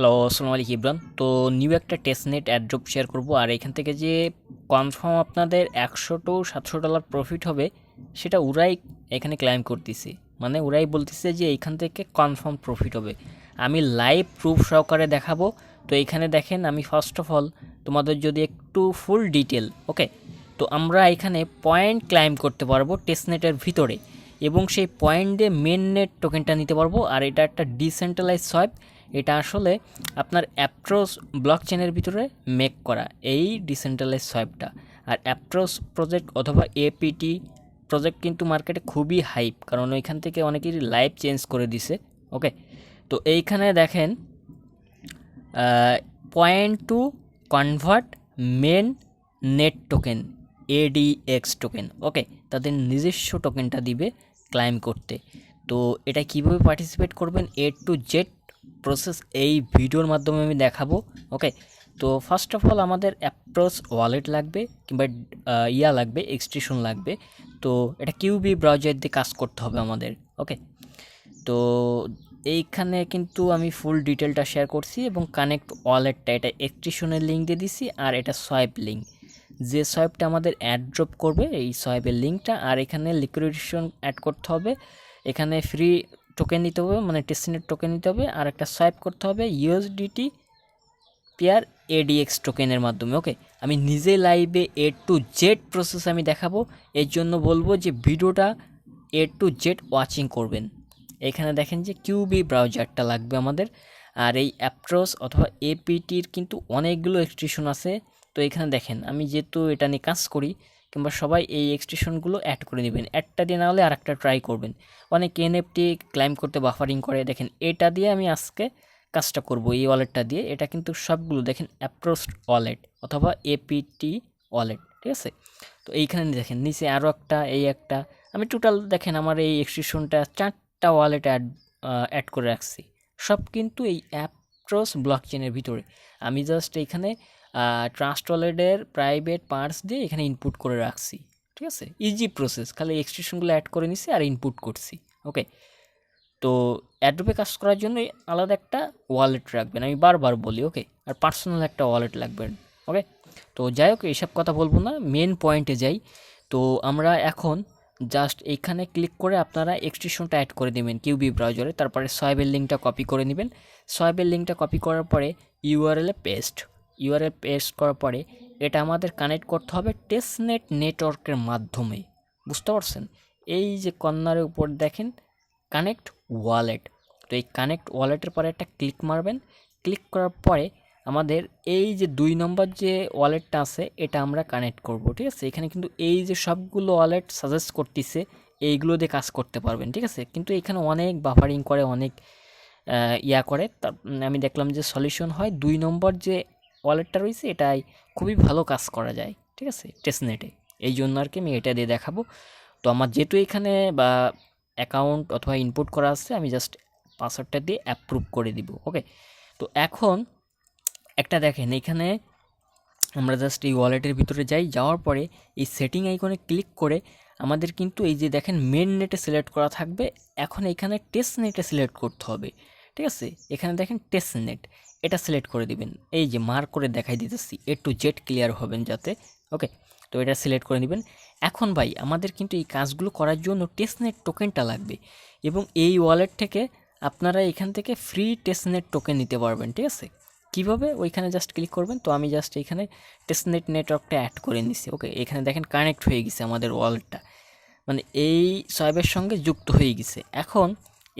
Hello, আসসালামু আলাইকুম ইব্রান। তো নিউ একটা টেস্টনেট অ্যাড্রপ শেয়ার করব, আর এখান থেকে যে কনফার্ম আপনাদের $100 to $700 প্রফিট হবে সেটা ওরাই এখানে ক্লাইম করতেছে। মানে ওরাই বলতেছে যে এইখান থেকে কনফার্ম প্রফিট হবে। আমি লাইভ প্রুফ সহকারে দেখাবো। তো এখানে দেখেন, আমি ফার্স্ট অফ অল তোমাদের যদি একটু ফুল ডিটেল, ওকে, তো আমরা এখানে পয়েন্ট ক্লাইম করতে পারবো টেস্টনেটের ভিতরে, এবং সেই পয়েন্ট দিয়ে মেন নেট টোকেনটা নিতে পারবো। আর এটা একটা ডিসেন্ট্রালাইজ সোয়াপ। এটা আসলে আপনার অ্যাপ্টোস ব্লকচেনের ভিতরে মেক করা এই ডিসেন্ট্রালাইজ সোয়াপটা। আর অ্যাপ্টোস প্রজেক্ট অথবা এপিটি প্রজেক্ট কিন্তু মার্কেটে খুবই হাইপ, কারণ ওইখান থেকে অনেকেরই লাইফ চেঞ্জ করে দিছে। ওকে, তো এইখানে দেখেন point to convert main net token ADX token. Okay, তাদের নিজস্ব টোকেনটা দিবে ক্লাইম করতে। তো এটা কিভাবে পার্টিসিপেট করবেন A to Z প্রসেস এই ভিডিওর মাধ্যমে আমি দেখাবো। ওকে, তো ফার্স্ট অফ অল আমাদের অ্যাপ্টোস ওয়ালেট লাগবে, কিংবা লাগবে, এক্সটেনশন লাগবে। তো এটা কিউবি ব্রাউজার দিয়ে কাজ করতে হবে আমাদের। ওকে, তো এইখানে কিন্তু আমি ফুল ডিটেলটা শেয়ার করছি, এবং কানেক্ট ওয়ালেটটা এটা এক্সটেনশনের লিঙ্ক দিয়ে দিছি, আর এটা সোয়াইপ লিঙ্ক, যে সোয়াইপটা আমাদের অ্যাড্রপ করবে এই সোয়াইপের লিঙ্কটা। আর এখানে লিকুইডেশন অ্যাড করতে হবে, এখানে ফ্রি টোকেন নিতে হবে, মানে টেস্টনেট টোকেন নিতে হবে, আর একটা সোয়াইপ করতে হবে ইউএসডিটি পেয়ার এডিএক্স টোকেনের মাধ্যমে। ওকে, আমি নিজে লাইভে A to Z প্রসেস আমি দেখাবো, এর জন্য বলবো যে ভিডিওটা A to Z ওয়াচিং করবেন। এখানে দেখেন যে কিউবি ব্রাউজারটা লাগবে আমাদের। আর এই অ্যাপ্টোস অথবা এপিটির কিন্তু অনেকগুলো এক্সটেনশন আছে। তো এখানে দেখেন, আমি যেহেতু এটা নিয়ে কাজ করি, কিংবা সবাই এই এক্সটেনশনগুলো অ্যাড করে নেবেন। একটা দিয়ে না হলে আর একটা ট্রাই করবেন। অনেক এনএফটি ক্লাইম করতে বাফারিং করে। দেখেন, এটা দিয়ে আমি আজকে কাজটা করব, এই ওয়ালেটটা দিয়ে। এটা কিন্তু সবগুলো দেখেন অ্যাপ্টোস ওয়ালেট অথবা এপিটি ওয়ালেট, ঠিক আছে। তো এইখানে দেখেন নিচে আরও একটা, এই একটা, আমি টোটাল দেখেন আমার এই এক্সটেনশনটা 4টা ওয়ালেট অ্যাড করে রাখছি, সব কিন্তু এই অ্যাপ্টোস ব্লকচেনের ভিতরে। আমি জাস্ট এখানে ট্রাস্ট ওয়ালেটের প্রাইভেট পার্টস দিয়ে এখানে ইনপুট করে রাখছি, ঠিক আছে। ইজি প্রসেস, খালি এক্সটেনশনগুলো অ্যাড করে নিছি আর ইনপুট করছি। ওকে, তো অ্যাড্রপে কাজ করার জন্য আলাদা একটা ওয়ালেট রাখবেন, আমি বারবার বলি। ওকে, আর পার্সোনাল একটা ওয়ালেট লাগবেন। ওকে, তো যাই হোক, এইসব কথা বলবো না, মেন পয়েন্টে যাই। তো আমরা এখন জাস্ট এইখানে ক্লিক করে আপনারা এক্সটেনশনটা অ্যাড করে দেবেন কিউবি ব্রাউজারে, তারপরে সোয়াইপের লিঙ্কটা কপি করে নেবেন। সোয়াইপের লিঙ্কটা কপি করার পরে ইউআরএল পেস্ট করার পরে এটা আমাদের কানেক্ট করতে হবে টেস্টনেট নেটওয়ার্কের মাধ্যমে। বুঝতে পারছেন? এই যে কর্নারের উপর দেখেন কানেক্ট ওয়ালেট, তো এই কানেক্ট ওয়ালেটের পরে একটা ক্লিক মারবেন। ক্লিক করার পরে আমাদের এই যে 2 নম্বর যে ওয়ালেটটা আছে এটা আমরা কানেক্ট করব, ঠিক আছে। এখানে কিন্তু এই যে সবগুলো ওয়ালেট সাজেস্ট করতেছে, এইগুলো দিয়ে কাজ করতে পারবেন, ঠিক আছে। কিন্তু এখানে অনেক বাফারিং করে, অনেক করে। আমি দেখলাম যে সলিউশন হয় 2 নম্বর যে ওয়ালেটটা রয়েছে, এটাই খুবই ভালো কাজ করা যায়, ঠিক আছে, টেস্টনেটে। এই জন্য আর কি আমি এটা দিয়ে দেখাবো। তো আমার যেহেতু এখানে বা অ্যাকাউন্ট অথবা ইনপুট করা আছে, আমি জাস্ট পাসওয়ার্ডটা দিয়ে অ্যাপ্রুভ করে দিব। ওকে, তো এখন একটা দেখেন, এখানে আমরা জাস্ট এই ওয়ালেটের ভিতরে যাওয়ার পরে এই সেটিং আইকনে ক্লিক করে আমাদের কিন্তু এই যে দেখেন মেন নেটে সিলেক্ট করা থাকবে। এখন এখানে টেস্ট নেটে সিলেক্ট করতে হবে, ঠিক আছে। এখানে দেখেন টেস্ট নেট, এটা সিলেক্ট করে দিবেন। এই যে মার্ক করে দেখাই দিতেছি, A to Z ক্লিয়ার হবেন যাতে। ওকে, তো এটা সিলেক্ট করে নেবেন। এখন ভাই আমাদের কিন্তু এই কাজগুলো করার জন্য টেস্টনেট টোকেনটা লাগবে, এবং এই ওয়ালেট থেকে আপনারা এখান থেকে ফ্রি টেস্টনেট টোকেন নিতে পারবেন, ঠিক আছে। কীভাবে? ওইখানে জাস্ট ক্লিক করবেন। তো আমি জাস্ট এখানে টেস্টনেট নেটওয়ার্কটা অ্যাড করে নিছি। ওকে, এখানে দেখেন কানেক্ট হয়ে গেছে আমাদের ওয়ালেটটা, মানে এই সোয়াইপের সঙ্গে যুক্ত হয়ে গেছে। এখন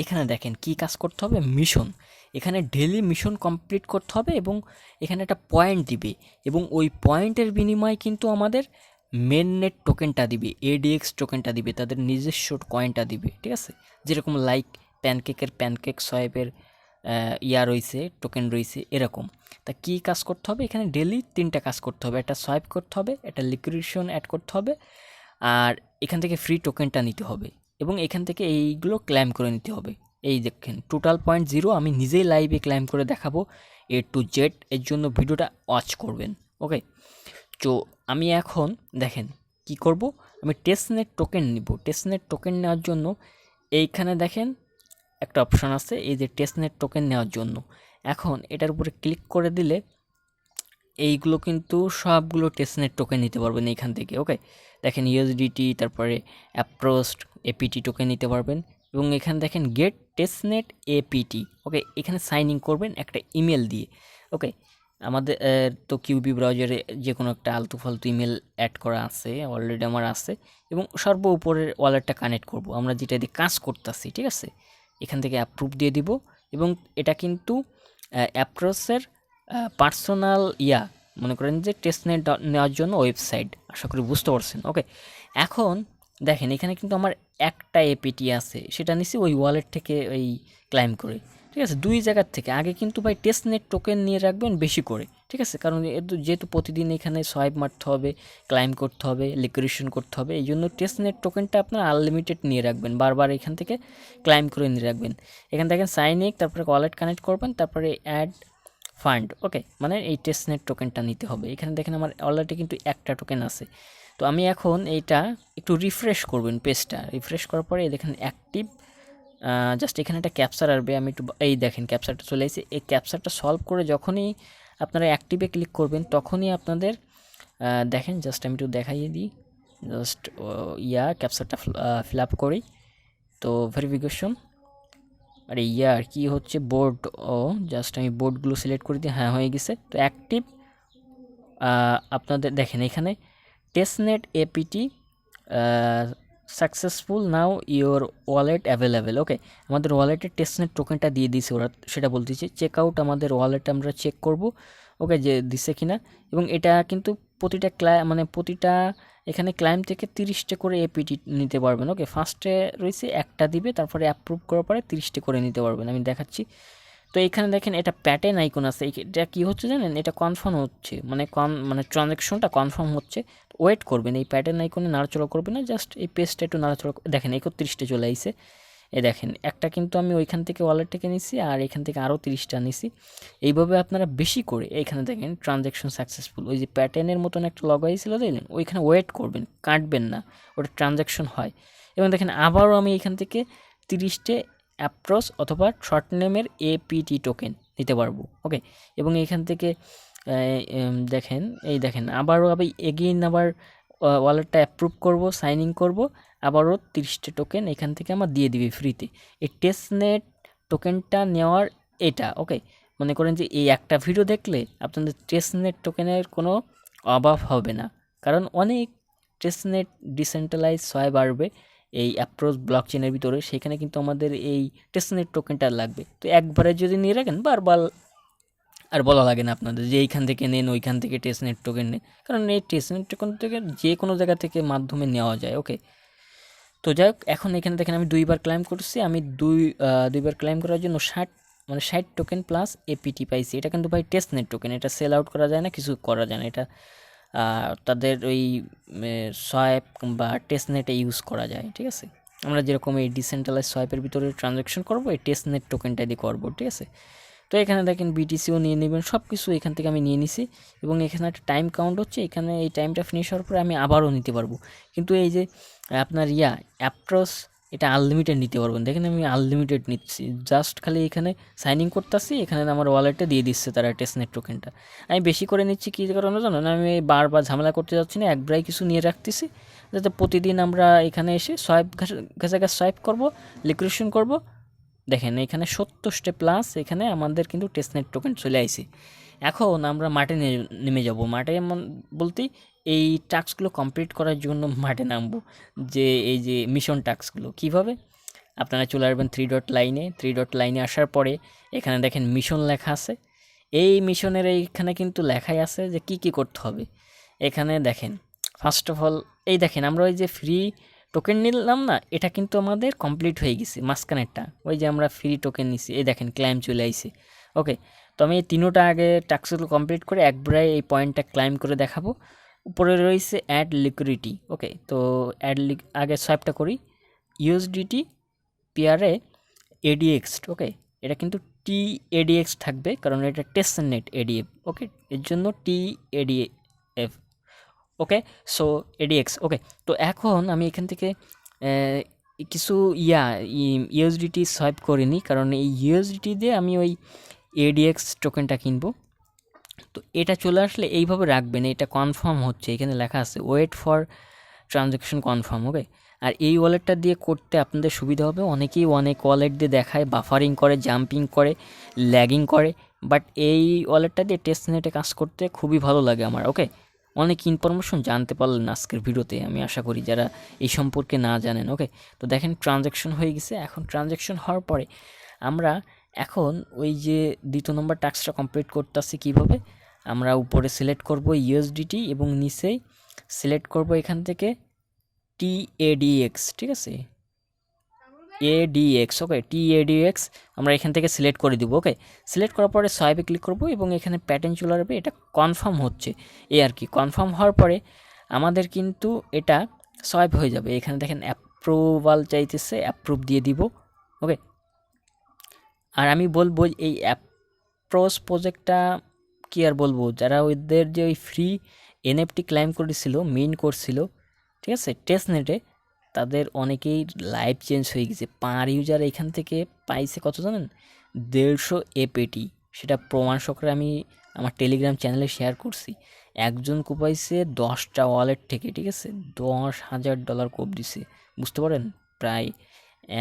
এখানে দেখেন কি কাজ করতে হবে, মিশন। এখানে ডেলি মিশন কমপ্লিট করতে হবে, এবং এখানে একটা পয়েন্ট দিবে, এবং ওই পয়েন্টের বিনিময়ে কিন্তু আমাদের মেন নেট টোকেনটা দিবে, এডিএক্স টোকেনটা দিবে, তাদের নিজস্ব কয়েনটা দিবে, ঠিক আছে। যেরকম লাইক প্যানকেক সোয়াইপের রয়েছে, টোকেন রয়েছে, এরকম। তা কী কাজ করতে হবে, এখানে ডেলি 3টা কাজ করতে হবে। একটা সোয়াইপ করতে হবে, একটা লিকুইডেশন অ্যাড করতে হবে, আর এখান থেকে ফ্রি টোকেনটা নিতে হবে, এবং এখান থেকে এইগুলো ক্লেম করে নিতে হবে। এই দেখেন টোটাল পয়েন্ট 0, আমি নিজেই লাইভে ক্লেম করে দেখাবো A to Z। এর জন্য ভিডিওটা ওয়াচ করবেন। ওকে, তো আমি এখন দেখেন কি করব, আমি টেস্টনেট টোকেন নিব। টেস্টনেট টোকেন নেওয়ার জন্য এইখানে দেখেন একটা অপশান আছে, এই যে টেস্টনেট টোকেন নেওয়ার জন্য এখন এটার উপরে ক্লিক করে দিলে এইগুলো কিন্তু সবগুলো টেস্টনেট টোকেন নিতে পারবেন এইখান থেকে। ওকে, দেখেন ইউএসডিটি, তারপরে অ্যাপ্রোস্ট এপিটি টোকেন নিতে পারবেন, এবং এখানে দেখেন গেট টেস্টনেট এপিটি। ওকে, এখানে সাইন ইন করবেন একটা ইমেল দিয়ে। ওকে, আমাদের তো কিউবি ব্রাউজারে যে কোনো একটা আলতু ফালতু ইমেল অ্যাড করা আছে, অলরেডি আমার আছে, এবং সর্ব উপরের ওয়ালেটটা কানেক্ট করব আমরা যেটা দিয়ে কাজ করতেছি। ঠিক আছে, এখান থেকে অ্যাপ্রুভ দিয়ে দিব, এবং এটা কিন্তু অ্যাপ্রোসের পার্সোনাল মনে করেন যে টেস্টনেট নেওয়ার জন্য ওয়েবসাইট। আশা করি বুঝতে পারছেন। ওকে, এখন দেখেন এখানে কিন্তু আমার একটা এপিটি আছে, সেটা নিছি ওই ওয়ালেট থেকে ওই ক্লাইম করে। ঠিক আছে, দুই জায়গার থেকে। আগে কিন্তু ভাই টেস্টনেট টোকেন নিয়ে রাখবেন বেশি করে। ঠিক আছে, কারণ যেহেতু প্রতিদিন এখানে সোয়াইপ মারতে হবে, ক্লাইম করতে হবে, লিকুইডেশন করতে হবে, এই জন্য টেস্টনেট টোকেনটা আপনার আনলিমিটেড নিয়ে রাখবেন, বারবার এখান থেকে ক্লাইম করে নিয়ে রাখবেন। এখান থেকে সাইন ইন, তারপরে ওয়ালেট কানেক্ট করবেন, তারপরে অ্যাড ফান্ড। ওকে, মানে এই টেস্টনেট টোকেনটা নিতে হবে। এখানে দেখেন আমার অলরেডি কিন্তু একটা টোকেন আছে। তো আমি এখন এইটা একটু রিফ্রেশ করবেন, পেজটা রিফ্রেশ করার পরে দেখেন অ্যাক্টিভ, জাস্ট এখানে একটা ক্যাপচার আসবে। আমি একটু এই দেখেন ক্যাপচারটা চলে এসেছে। এই ক্যাপচারটা সলভ করে যখনই আপনারা অ্যাক্টিভে ক্লিক করবেন তখনই আপনাদের দেখেন, জাস্ট আমি একটু দেখাইয়ে দিই, জাস্ট ক্যাপচারটা ফিল আপ করি। তো ভেরিফিকেশন, আরে আর কি হচ্ছে বোর্ড, জাস্ট আমি বোর্ডগুলো সিলেক্ট করে দিই। হ্যাঁ, হয়ে গেছে। তো অ্যাক্টিভ আপনাদের দেখেন এখানে testnet APT successful, now your wallet available. Okay, আমাদের ওয়ালেটের টেস্টনেট টোকেনটা দিয়ে দিয়েছে ওরা, সেটা বলতেছে। চেক আউট আমাদের ওয়ালেট আমরা চেক করব। ওকে, যে দিছে কিনা। এবং এটা কিন্তু প্রতিটা প্রতিটা এখানে ক্লাইম থেকে 30টা করে এপিটি নিতে পারবেন। ওকে, ফার্স্টে রয়েছে একটা দিবে, তারপরে অ্যাপ্রুভ করার পরে 30টা করে নিতে পারবেন। আমি দেখাচ্ছি। তো এখানে দেখেন এটা প্যাটার্ন আইকন আছে, এটা কি হচ্ছে জানেন, এটা কনফার্ম হচ্ছে, মানে ট্রানজ্যাকশনটা কনফার্ম হচ্ছে। ওয়েট করবেন, এই প্যাটার্ন আইকনে নাড়াচড়া করবেন না, জাস্ট এই পেজটা একটু নাড়াচড়া। দেখেন 31টা চলে আইছে। এই দেখেন একটা কিন্তু আমি ওইখান থেকে ওয়ালেট থেকে নিছি, আর এখান থেকে আরও 30টা নিছি। এইভাবে আপনারা বেশি করে এইখানে দেখেন ট্রানজ্যাকশন সাকসেসফুল, ওই যে প্যাটার্নের মতন একটা লগ আইছিল দেখলেন, ওইখানে ওয়েট করবেন, কাটবেন না, ওটা ট্রানজ্যাকশন হয়। এবং দেখেন আবারও আমি এখান থেকে 30টে অ্যাপ্রোচ অথবা শর্ট নেমের এপিটি টোকেন নিতে পারবো। ওকে, এবং এইখান থেকে দেখেন আবারও আমি এগেইন আবার ওয়ালেটটা অ্যাপ্রুভ করব, সাইন ইন করবো, আবারও 30টা টোকেন এখান থেকে আমার দিয়ে দিবে ফ্রিতে। এই টেস্টনেট টোকেনটা নেওয়ার এটা। ওকে, মনে করেন যে এই একটা ভিডিও দেখলে আপনাদের টেস্টনেট টোকেনের কোনো অভাব হবে না, কারণ অনেক টেস্টনেট ডিসেন্ট্রালাইজ হয় বাড়বে এই অ্যাপ্রোচ ব্লক চেনের ভিতরে, সেখানে কিন্তু আমাদের এই টেস্টনেট টোকেনটা লাগবে। তো একবারে যদি নিয়ে রাখেন, বারবার আর বলা লাগে না আপনাদের যে এইখান থেকে নেন, ওইখান থেকে টেস্টনেট টোকেন নেন, কারণ এই টেস্টনেট টোকেন থেকে যে কোনো জায়গা থেকে মাধ্যমে নেওয়া যায়। ওকে, তো যাই হোক, এখন এখানে দেখেন আমি দুইবার ক্লাইম করছি। আমি দুইবার ক্লাইম করার জন্য 60 টোকেন প্লাস এপিটি পাইছি। এটা কিন্তু ভাই টেস্টনেট টোকেন, এটা সেল আউট করা যায় না, কিছু করা যায় না। এটা তাদের ওই সোয়াইপ বা টেস্টনেটে ইউজ করা যায়। ঠিক আছে, আমরা যেরকম এই ডিসেন্ট্রালাইজ সোয়াইপের ভিতরে ট্রানজ্যাকশন করবো, এই টেস্টনেট টোকেনটা দিয়ে করবো। ঠিক আছে, তো এখানে দেখেন বিটিসিও নিয়ে নেবেন, সব কিছু এখান থেকে আমি নিয়ে নিছি। এবং এখানে একটা টাইম কাউন্ট হচ্ছে, এখানে এই টাইমটা ফিনিশ হওয়ার পরে আমি আবারও নিতে পারবো। কিন্তু এই যে আপনার অ্যাপ্রোস, এটা আনলিমিটেড নিতে পারবেন। দেখেন আমি আনলিমিটেড নিচ্ছি, জাস্ট খালি এখানে সাইন ইন করতেছি, এখানে আমার ওয়ালেটে দিয়ে দিচ্ছে তারা টেস্টনেট টোকেনটা। আমি বেশি করে নিচ্ছি কী কারণে জানো না, আমি বারবার ঝামেলা করতে যাচ্ছি না, একবারই কিছু নিয়ে রাখতেছি, যাতে প্রতিদিন আমরা এখানে এসে ঘাসা সোয়াইপ করবো, লিকুইডেশন করবো। দেখেন এখানে 70টা প্লাস এখানে আমাদের কিন্তু টেস্টনেট টোকেন চলে আইছে। এখন আমরা মাঠে নেমে যাব। মাঠে বলতেই এই টাস্কগুলো কমপ্লিট করার জন্য মাঠে নামবো। যে এই যে মিশন টাস্কগুলো কীভাবে, আপনারা চলে আসবেন থ্রি ডট লাইনে আসার পরে এখানে দেখেন মিশন লেখা আছে। এই মিশনের এইখানে কিন্তু লেখাই আছে যে কি কি করতে হবে। এখানে দেখেন ফার্স্ট অফ অল এই দেখেন আমরা ওই যে ফ্রি টোকেন নিলাম না, এটা কিন্তু আমাদের কমপ্লিট হয়ে গেছে। মাঝখানেরটা ওই যে আমরা ফ্রি টোকেন নিছি, এই দেখেন ক্লাইম চলে আইছে। ওকে, তো আমি এই তিনোটা আগে টাস্কগুলো কমপ্লিট করে একবারে এই পয়েন্টটা ক্লাইম করে দেখাবো। উপরে রয়েছে অ্যাড লিকুইডিটি। ওকে, তো আগে সোয়াইপটা করি, ইউএসডিটি পেয়ারে এডিএক্স। ওকে, এটা কিন্তু টি এডিএক্স থাকবে, কারণ এটা টেস্টনেট এডিএফ। ওকে, এর জন্য টি এডিএফ। ওকে, সো এডিএক্স। ওকে, তো এখন আমি এখান থেকে কিছু ইউএসডিটি সোয়াইপ করিনি, কারণ এই ইউএসডিটি দিয়ে আমি ওই এডিএক্স টোকেনটা কিনবো। তো এটা চলে আসলে এইভাবে রাখবেন, এটা কনফার্ম হচ্ছে, এখানে লেখা আছে ওয়েট ফর ট্রানজ্যাকশন কনফার্ম। ওকে, আর এই ওয়ালেটটা দিয়ে করতে আপনাদের সুবিধা হবে। অনেকেই অনেক ওয়ালেট দিয়ে দেখায়, বাফারিং করে, জাম্পিং করে, ল্যাগিং করে, বাট এই ওয়ালেটটা দিয়ে টেস্টনেটে কাজ করতে খুবই ভালো লাগে আমার। ওকে, অনেক ইনফরমেশন জানতে পারলেন আজকের ভিডিওতে, আমি আশা করি যারা এই সম্পর্কে না জানেন। ওকে, তো দেখেন ট্রানজ্যাকশন হয়ে গেছে। এখন ট্রানজ্যাকশন হওয়ার পরে আমরা এখন ওই যে 2 নম্বর টাস্কটা কমপ্লিট করতেছি কীভাবে, আমরা উপরে সিলেক্ট করব ইউএসডিটি এবং নিচেই সিলেক্ট করব এখান থেকে টিএডিএক্স, ঠিক আছে, এডিএক্স। ওকে, টিএডিএক্স আমরা এখান থেকে সিলেক্ট করে দিব। ওকে, সিলেক্ট করার পরে সোয়াইপে ক্লিক করব এবং এখানে প্যাটার্ন চলে আসবে, এটা কনফার্ম হচ্ছে এই আর কি। কনফার্ম হওয়ার পরে আমাদের কিন্তু এটা সোয়াইপ হয়ে যাবে। এখানে দেখেন অ্যাপ্রুভাল চাইতেছে, অ্যাপ্রুভ দিয়ে দিব। ওকে, আর আমি বলবো এই অ্যাপ্রোচ প্রজেক্টটা কি আর বলবো, যারা ওদের যে ওই ফ্রি এনএফটি ক্লাইম করেছিল, মিন করছিল, ঠিক আছে, টেস্টনেটে, তাদের অনেকেই লাইফ চেঞ্জ হয়ে গেছে। পার ইউজার এখান থেকে পাইছে কত জানেন, 150 এপিটি। সেটা প্রমাণ সহকারে আমি আমার টেলিগ্রাম চ্যানেলে শেয়ার করছি। একজন কোপাইছে 10টা ওয়ালেট থেকে, ঠিক আছে, $10,000 কোপ দিছে, বুঝতে পারেন, প্রায়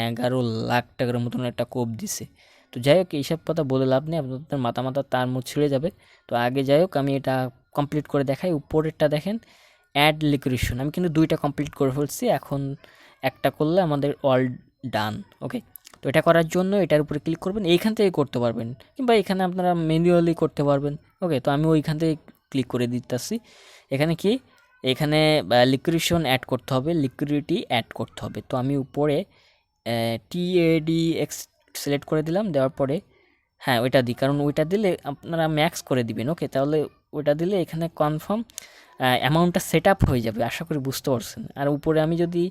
11 লাখ টাকার মতন একটা কোপ দিছে। তো যাই হোক, এইসব কথা বলে লাভ নেই, আপনাদের মাথা তার মুখ ছিঁড়ে যাবে। তো আগে যাই হোক, আমি এটা কমপ্লিট করে দেখাই। উপরেরটা দেখেন অ্যাড লিকুইডেশন, আমি কিন্তু 2টা কমপ্লিট করে ফেলছি, এখন একটা করলে আমাদের অল ডান। ওকে, তো এটা করার জন্য এটার উপরে ক্লিক করবেন, এইখান থেকে করতে পারবেন, কিংবা এখানে আপনারা ম্যানুয়ালি করতে পারবেন। ওকে, তো আমি ওইখান থেকে ক্লিক করে দিতেছি। এখানে কি, এখানে লিকুইডেশন অ্যাড করতে হবে, লিকুইডিটি অ্যাড করতে হবে। তো আমি উপরে টিএডিএক্স সিলেক্ট করে দিলাম, দেওয়ার পরে হ্যাঁ ওইটা দিই, কারণ ওইটা দিলে আপনারা ম্যাক্স করে দিবেন। ওকে, তাহলে ওইটা দিলে এখানে কনফার্ম অ্যামাউন্টটা সেট আপ হয়ে যাবে, আশা করি বুঝতে পারছেন। আর উপরে আমি যদি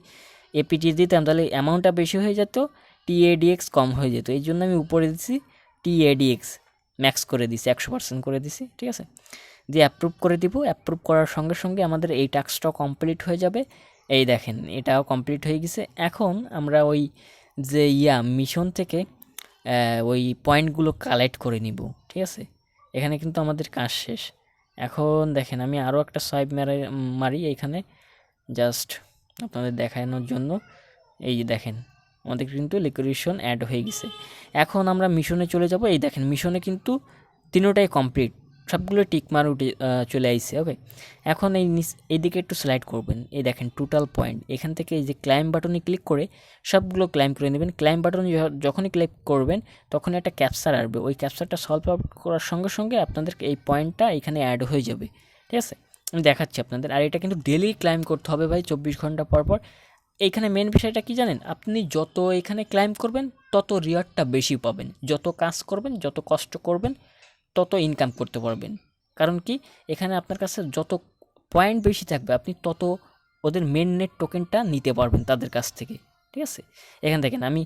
এপিটি দিতাম তাহলে অ্যামাউন্টটা বেশি হয়ে যেত, টিএডিএক্স কম হয়ে যেত। এই জন্য আমি উপরে দিছি টিএডিএক্স ম্যাক্স করে দিছি, 100% করে দিছি, ঠিক আছে, দিয়ে অ্যাপ্রুভ করে দিব। অ্যাপ্রুভ করার সঙ্গে সঙ্গে আমাদের এই টাস্কটাও কমপ্লিট হয়ে যাবে। এই দেখেন এটাও কমপ্লিট হয়ে গেছে। এখন আমরা ওই যে মিশন থেকে ওই পয়েন্টগুলো কালেক্ট করে নিব, ঠিক আছে। এখানে কিন্তু আমাদের কাজ শেষ। এখন দেখেন আমি আরও একটা সোয়াইপ মারি এইখানে, জাস্ট আপনাদের দেখানোর জন্য। এই যে দেখেন আমাদের কিন্তু লিকুইডেশন অ্যাড হয়ে গেছে। এখন আমরা মিশনে চলে যাব। এই দেখেন মিশনে কিন্তু তিনোটাই কমপ্লিট, সবগুলো টিকমার উঠে চলে আইছে। ওকে, এখন এইদিকে একটু স্লাইড করবেন, এই দেখেন টোটাল পয়েন্ট, এখান থেকে এই যে ক্লাইম বাটনে ক্লিক করে সবগুলো ক্লাইম করে নেবেন। ক্লাইম বাটনে যখনই ক্লিক করবেন তখন একটা ক্যাপচার আসবে, ওই ক্যাপচারটা সলভ আউট করার সঙ্গে সঙ্গে আপনাদের এই পয়েন্টটা এখানে অ্যাড হয়ে যাবে, ঠিক আছে, আমি দেখাচ্ছি আপনাদের। আর এটা কিন্তু ডেলি ক্লাইম করতে হবে ভাই, 24 ঘন্টা পর পর। এইখানে মেন বিষয়টা কি জানেন, আপনি যত এখানে ক্লাইম করবেন তত রিওয়ার্ডটা বেশি পাবেন, যত কাজ করবেন, যত কষ্ট করবেন, তত ইনকাম করতে পারবেন। কারণ কি, এখানে আপনার কাছে যত পয়েন্ট বেশি থাকবে আপনি তত ওদের মেন নেট টোকেনটা নিতে পারবেন তাদের কাছ থেকে, ঠিক আছে। এখানে দেখেন আমি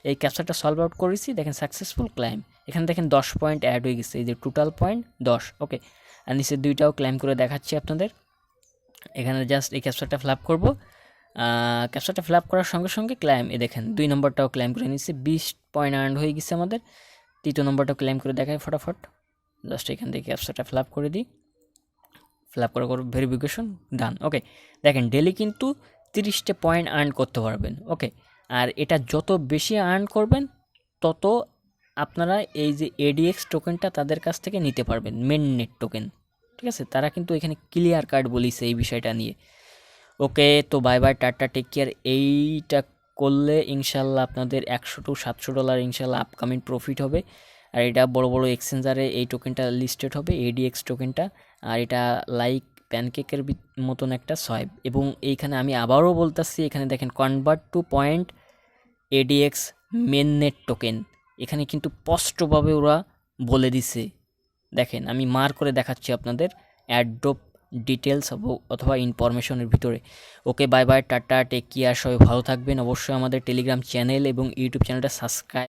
এই ক্যাপচারটা সলভ আউট করেছি, দেখেন সাকসেসফুল ক্লাইম, এখানে দেখেন 10 পয়েন্ট অ্যাড হয়ে গেছে, এই যে টোটাল পয়েন্ট 10। ওকে, আর নিচের দুইটাও ক্লাইম করে দেখাচ্ছি আপনাদের। এখানে জাস্ট এই ক্যাপচারটা ফিল আপ করবো, ক্যাপচারটা ফিল আপ করার সঙ্গে সঙ্গে ক্লাইম, এই দেখেন 2 নম্বরটাও ক্লাইম করে নিচ্ছি, 20 পয়েন্ট আর্ন হয়ে গেছে আমাদের। 3 নম্বরটাও ক্লাইম করে দেখায় ফটাফট, জাস্ট এখান থেকে ক্যাপচারটা ফিল আপ করে দিই, ফিল আপ করে ভেরিফিকেশন ডান। ওকে, দেখেন ডেলি কিন্তু 30টা পয়েন্ট আর্ন করতে পারবেন। ওকে, আর এটা যত বেশি আর্ন করবেন তত আপনারা এই যে এডিএক্স টোকেনটা তাদের কাছ থেকে নিতে পারবেন, মেন নেট টোকেন, ঠিক আছে। তারা কিন্তু এখানে ক্লিয়ার কার্ড বলিছে এই বিষয়টা নিয়ে। ওকে, তো bye bye, tata, take care. এইটা করলে ইনশাল্লাহ আপনাদের $100 to $700 ইনশাল্লাহ আপকামিং প্রফিট হবে। আর এটা বড় বড় এক্সচেঞ্জারে এই টোকেনটা লিস্টেড হবে, এডিএক্স টোকেনটা। আর এটা লাইক প্যানকেকের মতন একটা সোয়াইপ। এবং এইখানে আমি আবারও বলতেছি, এখানে দেখেন convert to point ADX main net token, এখানে কিন্তু স্পষ্টভাবে ওরা বলে দিছে। দেখেন আমি মার করে দেখাচ্ছি আপনাদের অ্যাড্রপ ডিটেলস অথবা ইনফরমেশনের ভিতরে। Okay, bye bye, tata, take care, সবাই ভালো থাকবেন। অবশ্যই আমাদের টেলিগ্রাম চ্যানেল এবং ইউটিউব চ্যানেলটা সাবস্ক্রাইব